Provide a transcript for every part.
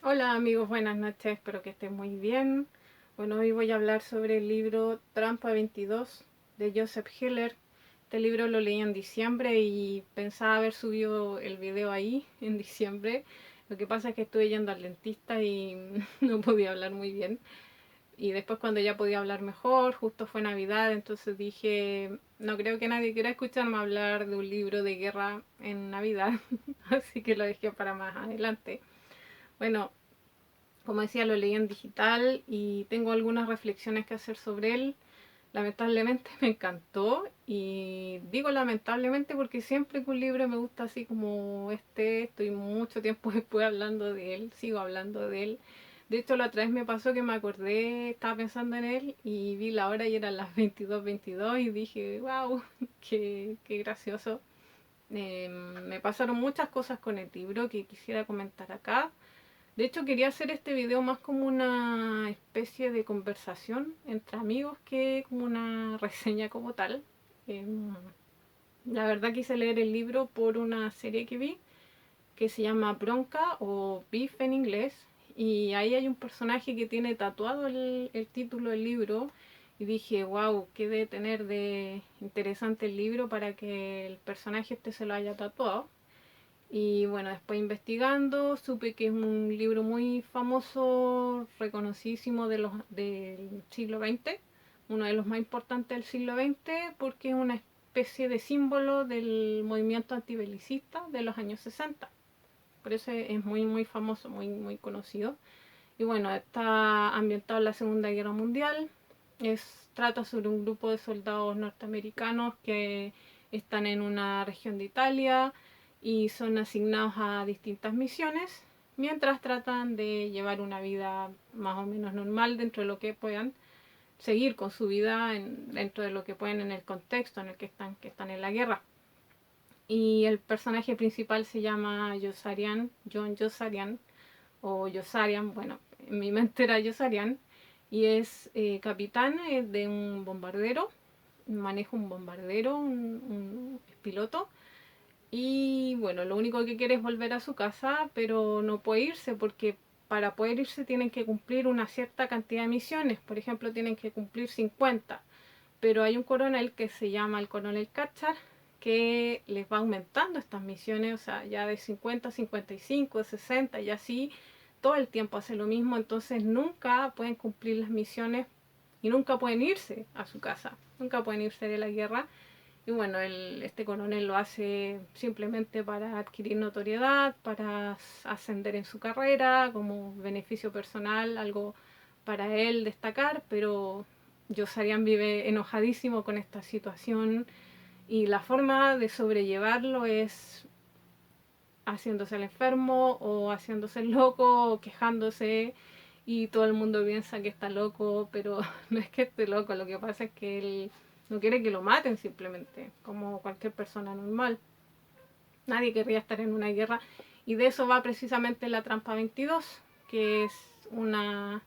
Hola amigos, buenas noches, espero que estén muy bien. Bueno, hoy voy a hablar sobre el libro Trampa 22 de Joseph Heller. Este libro lo leí en diciembre y pensaba haber subido el video ahí en diciembre. Lo que pasa es que estuve yendo al dentista y no podía hablar muy bien. Y después cuando ya podía hablar mejor, justo fue Navidad, entonces dije, no creo que nadie quiera escucharme hablar de un libro de guerra en Navidad, así que lo dejé para más adelante. Bueno, como decía, lo leí en digital y tengo algunas reflexiones que hacer sobre él. Lamentablemente me encantó y digo lamentablemente porque siempre que un libro me gusta así como este, estoy mucho tiempo después hablando de él, sigo hablando de él. De hecho, la otra vez me pasó que me acordé, estaba pensando en él y vi la hora y eran las 22:22 y dije, wow, qué gracioso. Me pasaron muchas cosas con el libro que quisiera comentar acá. De hecho, quería hacer este video más como una especie de conversación entre amigos que como una reseña como tal. Em, la verdad quise leer el libro por una serie que vi que se llama Bronca o Beef en inglés. Y ahí hay un personaje que tiene tatuado el título del libro. Y dije, wow, qué debe tener de interesante el libro para que el personaje este se lo haya tatuado. Y bueno, después investigando, supe que es un libro muy famoso, reconocidísimo del siglo XX, uno de los más importantes del siglo XX, porque es una especie de símbolo del movimiento antibelicista de los años 60. Por eso es muy famoso, muy conocido. Y bueno, está ambientado en la Segunda Guerra Mundial. Trata sobre un grupo de soldados norteamericanos que están en una región de Italia y son asignados a distintas misiones mientras tratan de llevar una vida más o menos normal dentro de lo que puedan, seguir con su vida dentro de lo que pueden en el contexto en el que están en la guerra. Y el personaje principal se llama Yossarian, John Yossarian, o Yossarian, bueno, en mi mente era Yossarian, y es capitán de un bombardero, maneja un bombardero, es piloto, y bueno, lo único que quiere es volver a su casa, pero no puede irse porque para poder irse tienen que cumplir una cierta cantidad de misiones, por ejemplo, tienen que cumplir 50, pero hay un coronel que se llama el coronel Cachar que les va aumentando estas misiones, o sea, ya de 50 a 55, de 60 y así todo el tiempo hace lo mismo, entonces nunca pueden cumplir las misiones y nunca pueden irse a su casa, nunca pueden irse de la guerra. Y bueno, este coronel lo hace simplemente para adquirir notoriedad, para ascender en su carrera, como beneficio personal, algo para él destacar, pero Yossarian vive enojadísimo con esta situación y la forma de sobrellevarlo es haciéndose el enfermo o haciéndose el loco o quejándose y todo el mundo piensa que está loco, pero no es que esté loco, lo que pasa es que él no quiere que lo maten simplemente, como cualquier persona normal. Nadie querría estar en una guerra y de eso va precisamente la trampa 22, que es una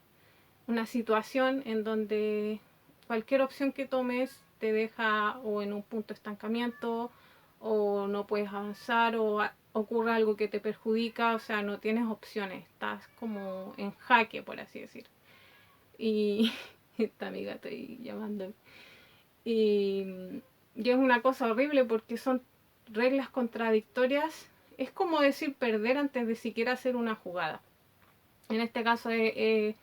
situación en donde cualquier opción que tomes te deja o en un punto de estancamiento o no puedes avanzar o ocurre algo que te perjudica, o sea, no tienes opciones, estás como en jaque, por así decir. Y esta amiga estoy llamando. Y, y es una cosa horrible porque son reglas contradictorias. Es como decir perder antes de siquiera hacer una jugada. En este caso esa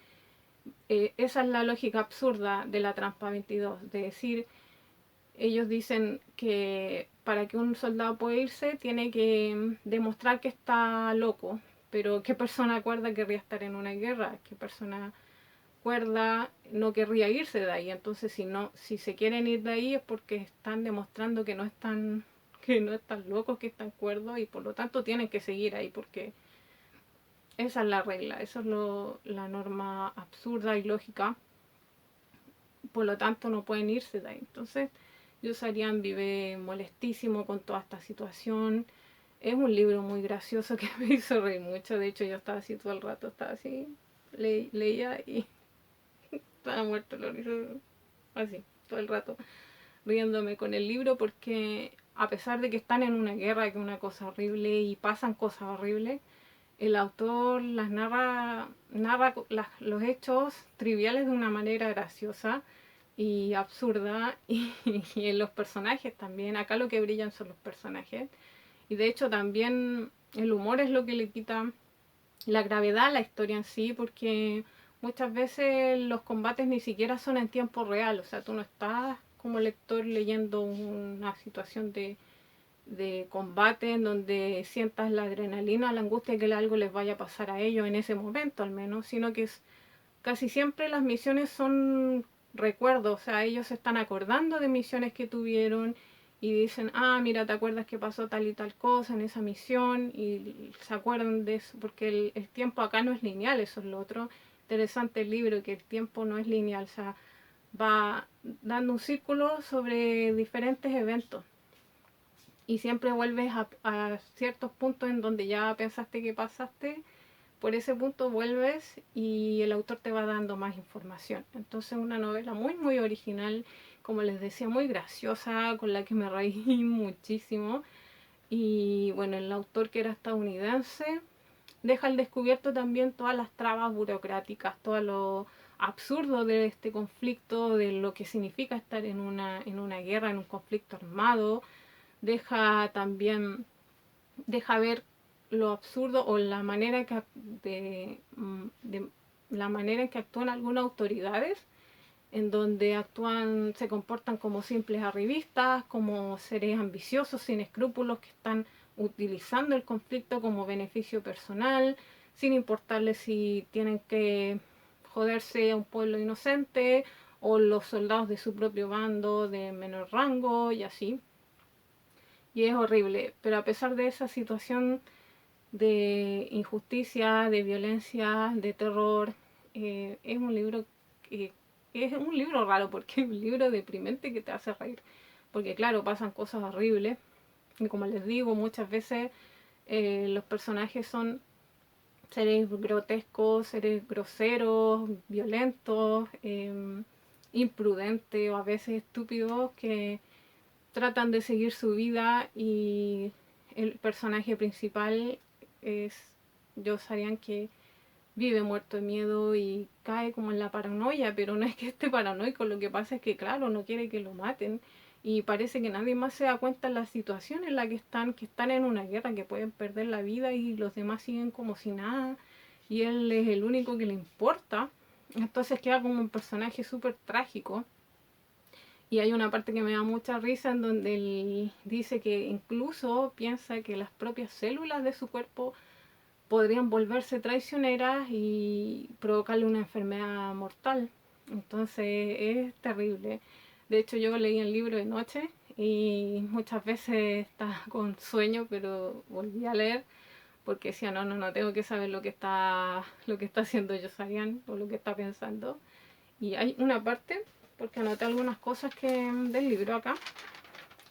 es la lógica absurda de la trampa 22, de decir, ellos dicen que para que un soldado pueda irse tiene que demostrar que está loco, pero ¿qué persona cuerda querría estar en una guerra? ¿Qué persona cuerda no querría irse de ahí? Entonces, si se quieren ir de ahí es porque están demostrando que no están locos, que están cuerdos y por lo tanto tienen que seguir ahí porque esa es la regla, esa es la norma absurda y lógica, por lo tanto no pueden irse de ahí. Entonces, Yossarian vive molestísimo con toda esta situación. Es un libro muy gracioso que me hizo reír mucho. De hecho, yo estaba así todo el rato, estaba así, leía y estaba muerto lo hizo así, todo el rato, riéndome con el libro porque a pesar de que están en una guerra, que es una cosa horrible y pasan cosas horribles, el autor narra los hechos triviales de una manera graciosa y absurda y en los personajes también. Acá lo que brillan son los personajes. Y de hecho también el humor es lo que le quita la gravedad a la historia en sí, porque muchas veces los combates ni siquiera son en tiempo real. O sea, tú no estás como lector leyendo una situación de combate en donde sientas la adrenalina, la angustia que algo les vaya a pasar a ellos en ese momento al menos, sino que casi siempre las misiones son recuerdos, o sea, ellos se están acordando de misiones que tuvieron y dicen, ah, mira, ¿te acuerdas que pasó tal y tal cosa en esa misión? Y se acuerdan de eso, porque el tiempo acá no es lineal, eso es lo otro interesante del libro, que el tiempo no es lineal, o sea, va dando un círculo sobre diferentes eventos y siempre vuelves a ciertos puntos en donde ya pensaste que pasaste, por ese punto vuelves y el autor te va dando más información. Entonces una novela muy muy original, como les decía, muy graciosa, con la que me reí muchísimo. Y bueno, el autor, que era estadounidense, deja al descubierto también todas las trabas burocráticas, todo lo absurdo de este conflicto, de lo que significa estar en una guerra, en un conflicto armado. Deja también, deja ver lo absurdo o la manera que de la manera en que actúan algunas autoridades, en donde actúan, se comportan como simples arribistas, como seres ambiciosos, sin escrúpulos, que están utilizando el conflicto como beneficio personal, sin importarles si tienen que joderse a un pueblo inocente o los soldados de su propio bando de menor rango y así. Y es horrible, pero a pesar de esa situación de injusticia, de violencia, de terror, es un libro que es un libro raro, porque es un libro deprimente que te hace reír, porque claro, pasan cosas horribles y como les digo, muchas veces los personajes son seres grotescos, seres groseros, violentos, imprudentes o a veces estúpidos, que tratan de seguir su vida, y el personaje principal es Joe Sarian, que vive muerto de miedo y cae como en la paranoia, pero no es que esté paranoico, lo que pasa es que claro, no quiere que lo maten y parece que nadie más se da cuenta en la situación en la que están en una guerra, que pueden perder la vida y los demás siguen como si nada y él es el único que le importa. Entonces queda como un personaje súper trágico. Y hay una parte que me da mucha risa en donde él dice que incluso piensa que las propias células de su cuerpo podrían volverse traicioneras y provocarle una enfermedad mortal. Entonces es terrible. De hecho, yo leí el libro de noche y muchas veces estaba con sueño, pero volví a leer porque decía, no, tengo que saber lo que está haciendo Yossarian o lo que está pensando. Y hay una parte, porque anoté algunas cosas del libro acá,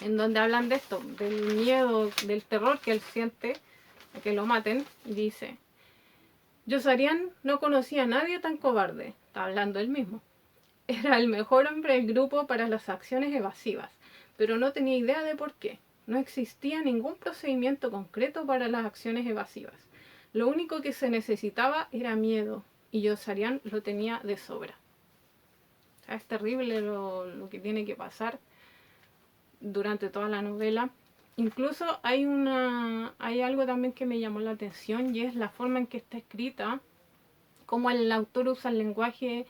en donde hablan de esto, del miedo, del terror que él siente a que lo maten, y dice, Yossarian no conocía a nadie tan cobarde, está hablando él mismo. Era el mejor hombre del grupo para las acciones evasivas, pero no tenía idea de por qué. No existía ningún procedimiento concreto para las acciones evasivas. Lo único que se necesitaba era miedo, y Yossarian lo tenía de sobra. O sea, es terrible lo que tiene que pasar durante toda la novela. Incluso hay algo también que me llamó la atención, y es la forma en que está escrita, cómo el autor usa el lenguaje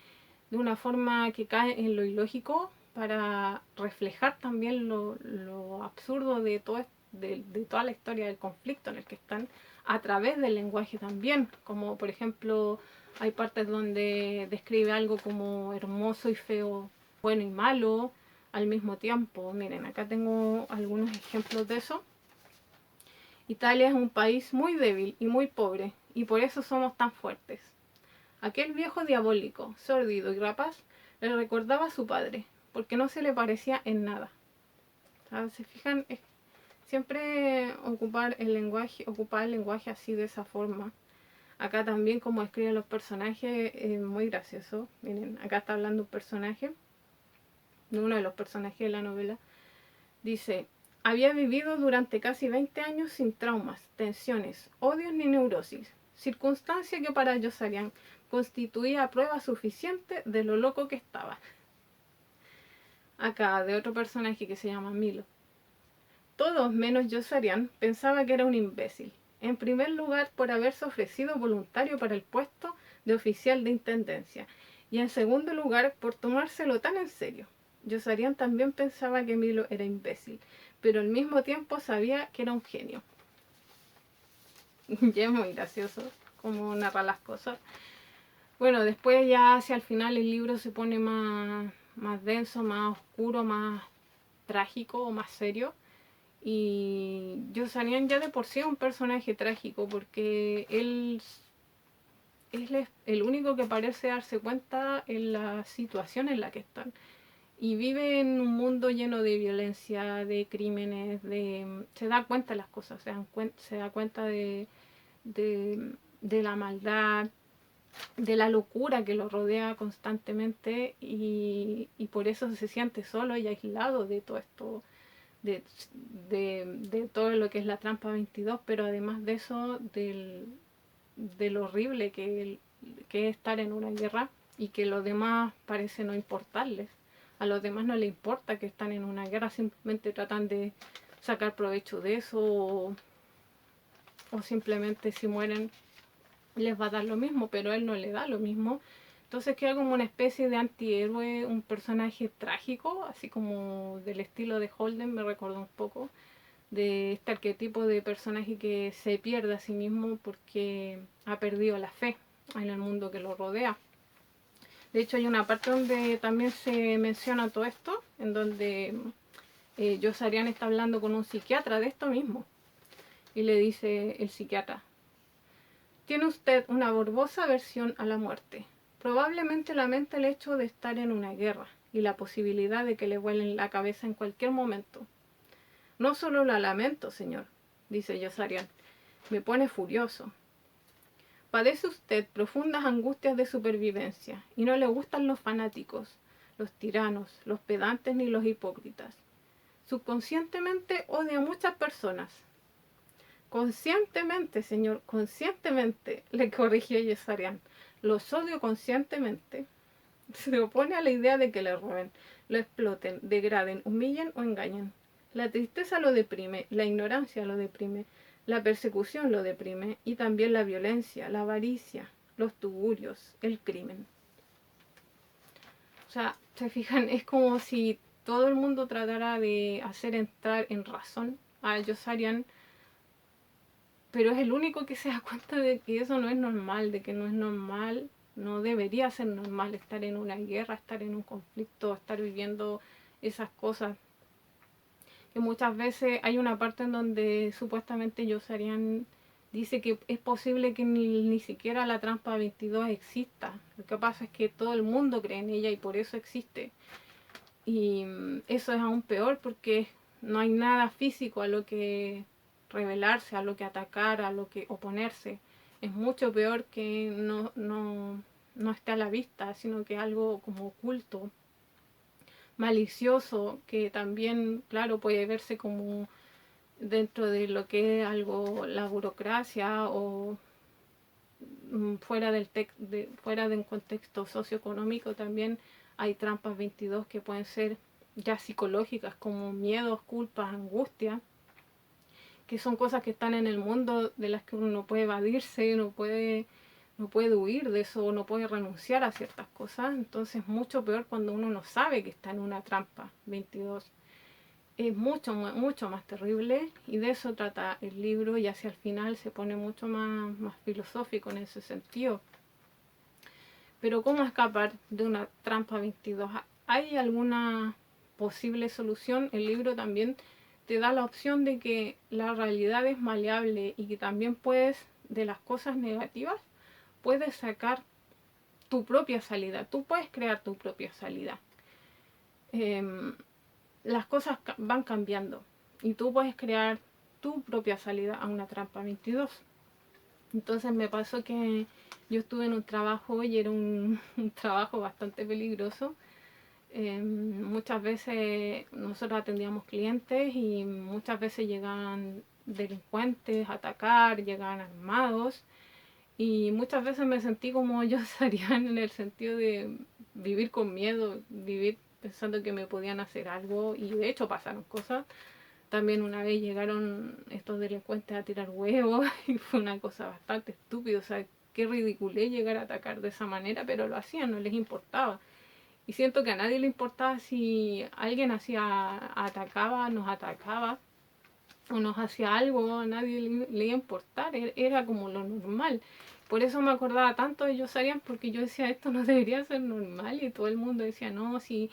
de una forma que cae en lo ilógico para reflejar también lo absurdo de toda la historia del conflicto en el que están, a través del lenguaje también, como por ejemplo hay partes donde describe algo como hermoso y feo, bueno y malo al mismo tiempo. Miren, acá tengo algunos ejemplos de eso. Italia es un país muy débil y muy pobre, y por eso somos tan fuertes. Aquel viejo diabólico, sórdido y rapaz, le recordaba a su padre, porque no se le parecía en nada. ¿Sabes? ¿Se fijan? Es siempre ocupar el lenguaje así, de esa forma. Acá también como escriben los personajes es muy gracioso. Miren, acá está hablando un personaje, de uno de los personajes de la novela. Dice, había vivido durante casi 20 años sin traumas, tensiones, odios ni neurosis. circunstancia que para Yossarian constituía prueba suficiente de lo loco que estaba. Acá, de otro personaje que se llama Milo. Todos, menos Yossarian, pensaba que era un imbécil. En primer lugar, por haberse ofrecido voluntario para el puesto de oficial de intendencia. Y en segundo lugar, por tomárselo tan en serio. Yossarian también pensaba que Milo era imbécil, pero al mismo tiempo sabía que era un genio. Y es muy gracioso cómo narra las cosas. Bueno, después ya hacia el final el libro se pone más denso, más oscuro, más trágico o más serio. Y Yossarian ya de por sí es un personaje trágico porque él es el único que parece darse cuenta en la situación en la que están. Y vive en un mundo lleno de violencia, de crímenes, se da cuenta de las cosas, se da cuenta de la maldad, de la locura que lo rodea constantemente y por eso se siente solo y aislado de todo esto, de, de todo lo que es la trampa 22, pero además de eso, de lo horrible que es estar en una guerra y que los demás parece no importarles. A los demás no les importa que están en una guerra, simplemente tratan de sacar provecho de eso o simplemente si mueren les va a dar lo mismo, pero a él no le da lo mismo. Entonces queda como una especie de antihéroe, un personaje trágico, así como del estilo de Holden, me recordó un poco, de este arquetipo de personaje que se pierde a sí mismo porque ha perdido la fe en el mundo que lo rodea. De hecho hay una parte donde también se menciona todo esto, en donde Yossarian está hablando con un psiquiatra de esto mismo. Y le dice el psiquiatra: tiene usted una morbosa aversión a la muerte. Probablemente lamenta el hecho de estar en una guerra y la posibilidad de que le vuelen la cabeza en cualquier momento. No solo la lamento, señor, dice Yossarian, me pone furioso. Padece usted profundas angustias de supervivencia y no le gustan los fanáticos, los tiranos, los pedantes ni los hipócritas. Subconscientemente odia a muchas personas. Conscientemente, señor, conscientemente, le corrigió Yossarian. Los odio conscientemente. Se opone a la idea de que le roben, lo exploten, degraden, humillen o engañen. La tristeza lo deprime, la ignorancia lo deprime, la persecución lo deprime y también la violencia, la avaricia, los tugurios, el crimen. O sea, se fijan, es como si todo el mundo tratara de hacer entrar en razón a Yossarian, pero es el único que se da cuenta de que eso no es normal, de que no es normal, no debería ser normal estar en una guerra, estar en un conflicto, estar viviendo esas cosas. Que muchas veces hay una parte en donde supuestamente Yossarian dice que es posible que ni siquiera la trampa 22 exista. Lo que pasa es que todo el mundo cree en ella y por eso existe. Y eso es aún peor porque no hay nada físico a lo que rebelarse, a lo que atacar, a lo que oponerse. Es mucho peor que no esté a la vista, sino que algo como oculto, malicioso, que también, claro, puede verse como dentro de lo que es algo, la burocracia o fuera de un contexto socioeconómico también hay trampas 22 que pueden ser ya psicológicas como miedos, culpas, angustia, que son cosas que están en el mundo de las que uno no puede evadirse, no puede huir de eso, no puede renunciar a ciertas cosas. Entonces mucho peor cuando uno no sabe que está en una trampa 22. Es mucho más terrible y de eso trata el libro y hacia el final se pone mucho más filosófico en ese sentido. Pero ¿cómo escapar de una trampa 22? ¿Hay alguna posible solución? El libro también te da la opción de que la realidad es maleable y que también puedes, de las cosas negativas, puedes sacar tu propia salida. Tú puedes crear tu propia salida. Las cosas van cambiando y tú puedes crear tu propia salida a una trampa 22. Entonces me pasó que yo estuve en un trabajo y era un trabajo bastante peligroso. Muchas veces nosotros atendíamos clientes y muchas veces llegaban delincuentes a atacar, llegaban armados Y muchas veces me sentí como yo Sarian en el sentido de vivir con miedo, vivir pensando que me podían hacer algo y de hecho pasaron cosas. También una vez llegaron estos delincuentes a tirar huevos y fue una cosa bastante estúpida, o sea, qué ridiculez llegar a atacar de esa manera, pero lo hacían, no les importaba. Y siento que a nadie le importaba si alguien atacaba, nos atacaba o nos hacía algo, a nadie le iba a importar, era como lo normal. Por eso me acordaba tanto de ellos Sarian, porque yo decía, esto no debería ser normal, y todo el mundo decía, no, si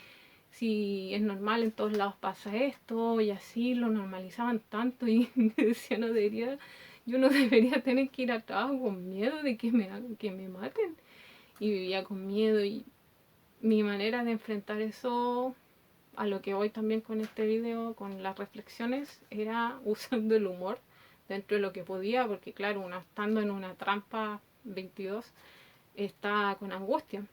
es normal, en todos lados pasa esto, y así lo normalizaban tanto, y me decía, no debería, yo no debería tener que ir a trabajo con miedo de que me maten. Y vivía con miedo, y mi manera de enfrentar eso, a lo que voy también con este video, con las reflexiones, era usando el humor dentro de lo que podía, porque claro, uno estando en una trampa 22 está con angustia.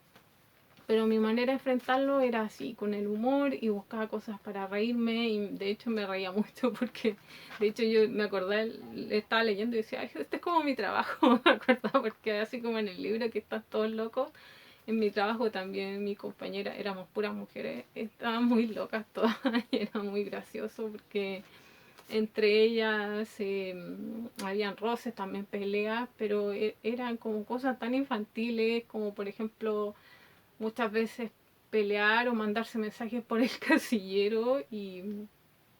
Pero mi manera de enfrentarlo era así, con el humor, y buscaba cosas para reírme, y de hecho me reía mucho porque de hecho yo me acordé, estaba leyendo y decía, este es como mi trabajo, me acordaba, porque así como en el libro que están todos locos, en mi trabajo también mi compañera, éramos puras mujeres, estaban muy locas todas y era muy gracioso porque entre ellas habían roces, también peleas, pero eran como cosas tan infantiles como por ejemplo muchas veces pelear o mandarse mensajes por el casillero y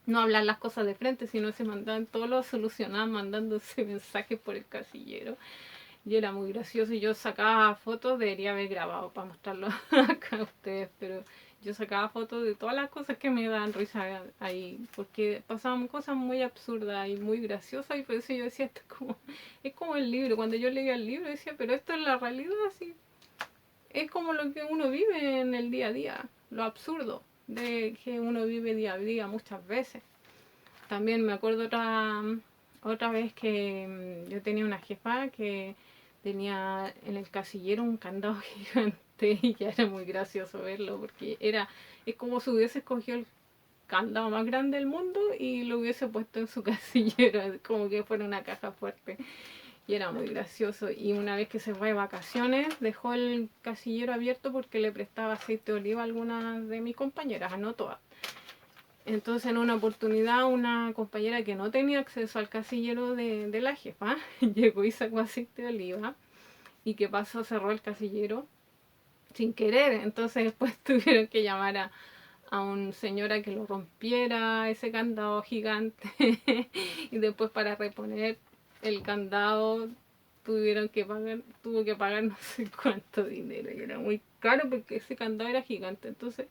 no hablar las cosas de frente, sino se mandaban, todo lo solucionaban mandándose mensajes por el casillero. Y era muy gracioso, y yo sacaba fotos, debería haber grabado para mostrarlo acá a ustedes, pero yo sacaba fotos de todas las cosas que me dan risa ahí, porque pasaban cosas muy absurdas y muy graciosas, y por eso yo decía, esto es como el libro. Cuando yo leía el libro decía, pero esto es la realidad, así es como lo que uno vive en el día a día, lo absurdo de que uno vive día a día muchas veces. También me acuerdo otra vez que yo tenía una jefa que tenía en el casillero un candado gigante, y ya era muy gracioso verlo porque es como si hubiese escogido el candado más grande del mundo y lo hubiese puesto en su casillero, como que fuera una caja fuerte. Y era muy gracioso. Y una vez que se fue de vacaciones, dejó el casillero abierto porque le prestaba aceite de oliva a algunas de mis compañeras, no todas. Entonces, en una oportunidad, una compañera que no tenía acceso al casillero de la jefa llegó y sacó aceite de oliva. ¿Y qué pasó? Cerró el casillero sin querer. Entonces, después tuvieron que llamar a un señor a que lo rompiera ese candado gigante. Y después, para reponer el candado, tuvo que pagar no sé cuánto dinero, y era muy caro porque ese candado era gigante. Entonces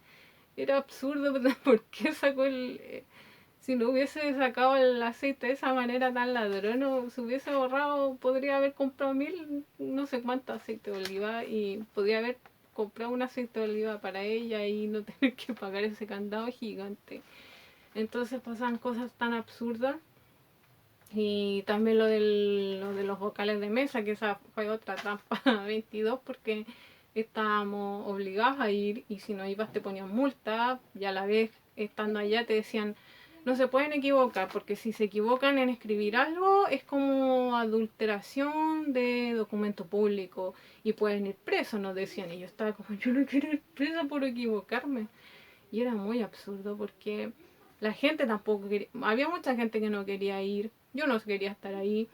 era absurdo, ¿por qué sacó si no hubiese sacado el aceite de esa manera tan ladrón, o se hubiese ahorrado, podría haber comprado no sé cuánto aceite de oliva, y podría haber comprado un aceite de oliva para ella y no tener que pagar ese candado gigante. Entonces pasan cosas tan absurdas. Y también lo de los vocales de mesa, que esa fue otra trampa 22, porque estábamos obligados a ir, y si no ibas te ponían multa, y a la vez estando allá te decían, no se pueden equivocar, porque si se equivocan en escribir algo es como adulteración de documento público y pueden ir presos, nos decían. Y yo estaba como, yo no quiero ir presa por equivocarme. Y era muy absurdo porque la gente tampoco quería, había mucha gente que no quería ir, yo no quería estar ahí.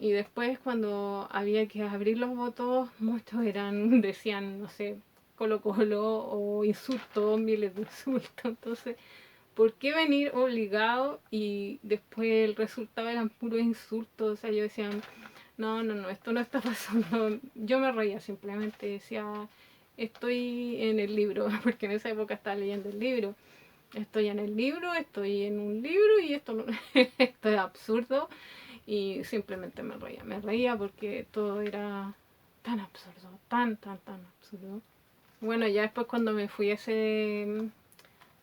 Y después cuando había que abrir los votos, muchos decían, no sé, Colo Colo o insultos, miles de insultos. Entonces, ¿por qué venir obligado y después el resultado eran puros insultos? O sea, yo decía, no, no, no, esto no está pasando. Yo me reía, simplemente decía, estoy en el libro, porque en esa época estaba leyendo el libro. Estoy en el libro, estoy en un libro, y esto, no, esto es absurdo. Y simplemente me reía porque todo era tan absurdo, tan absurdo. Bueno, ya después cuando me fui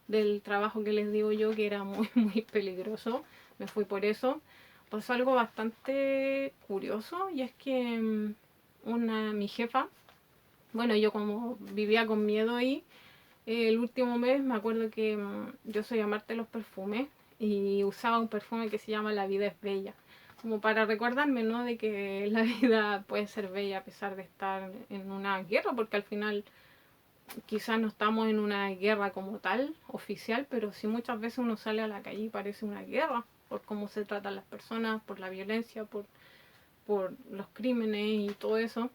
del trabajo que les digo yo, que era muy, muy peligroso, me fui por eso, pasó algo bastante curioso, y es que mi jefa, bueno, yo como vivía con miedo ahí, el último mes me acuerdo que yo soy amante de los perfumes y usaba un perfume que se llama La vida es bella. como para recordarme, ¿no? De que la vida puede ser bella a pesar de estar en una guerra, porque al final quizás no estamos en una guerra como tal, oficial, pero sí muchas veces uno sale a la calle y parece una guerra, por cómo se tratan las personas, por la violencia, por los crímenes y todo eso.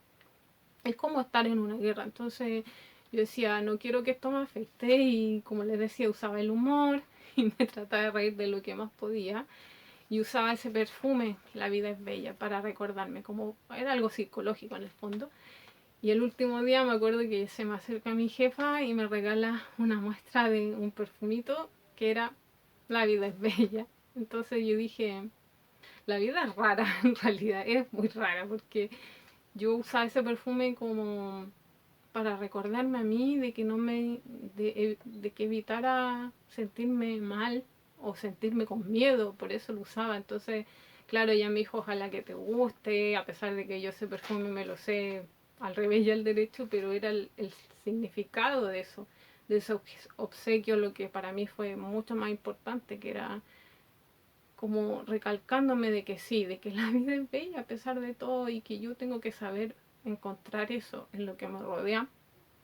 Es como estar en una guerra. Entonces yo decía, no quiero que esto me afecte y como les decía, usaba el humor y me trataba de reír de lo que más podía. Y usaba ese perfume, La vida es bella, para recordarme, como era algo psicológico en el fondo. Y el último día me acuerdo que se me acerca mi jefa y me regala una muestra de un perfumito que era La vida es bella. Entonces yo dije, la vida es rara, en realidad es muy rara, porque yo usaba ese perfume como para recordarme a mí de que no me de que evitara sentirme mal o sentirme con miedo, por eso lo usaba. Entonces, claro, ella me dijo, ojalá que te guste, a pesar de que yo ese perfume me lo sé al revés y al derecho, pero era el significado de eso, de ese obsequio, lo que para mí fue mucho más importante, que era como recalcándome de que sí, de que la vida es bella a pesar de todo y que yo tengo que saber encontrar eso en lo que me rodea.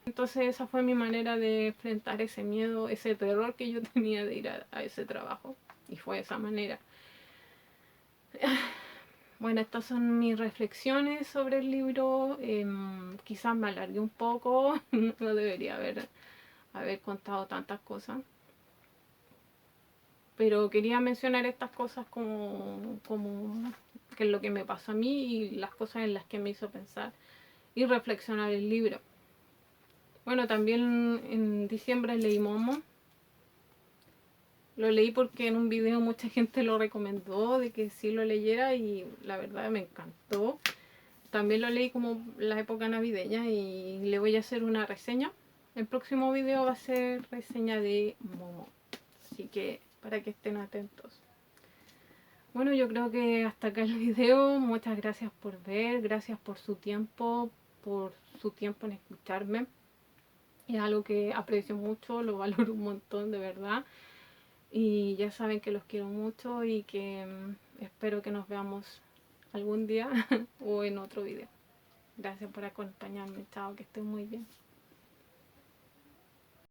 Entonces esa fue mi manera de enfrentar ese miedo, ese terror que yo tenía de ir a ese trabajo. Y fue de esa manera. Bueno, estas son mis reflexiones sobre el libro. Quizás me alargué un poco, no debería haber contado tantas cosas. Pero quería mencionar estas cosas como que es lo que me pasó a mí y las cosas en las que me hizo pensar y reflexionar el libro. Bueno, también en diciembre leí Momo. Lo leí porque en un video mucha gente lo recomendó de que sí lo leyera y la verdad me encantó. También lo leí como la época navideña y le voy a hacer una reseña. El próximo video va a ser reseña de Momo. Así que para que estén atentos. Bueno, yo creo que hasta acá el video. Muchas gracias por ver, gracias por su tiempo en escucharme. Es algo que aprecio mucho, lo valoro un montón, de verdad. Y ya saben que los quiero mucho y que espero que nos veamos algún día o en otro video. Gracias por acompañarme. Chao, que estén muy bien.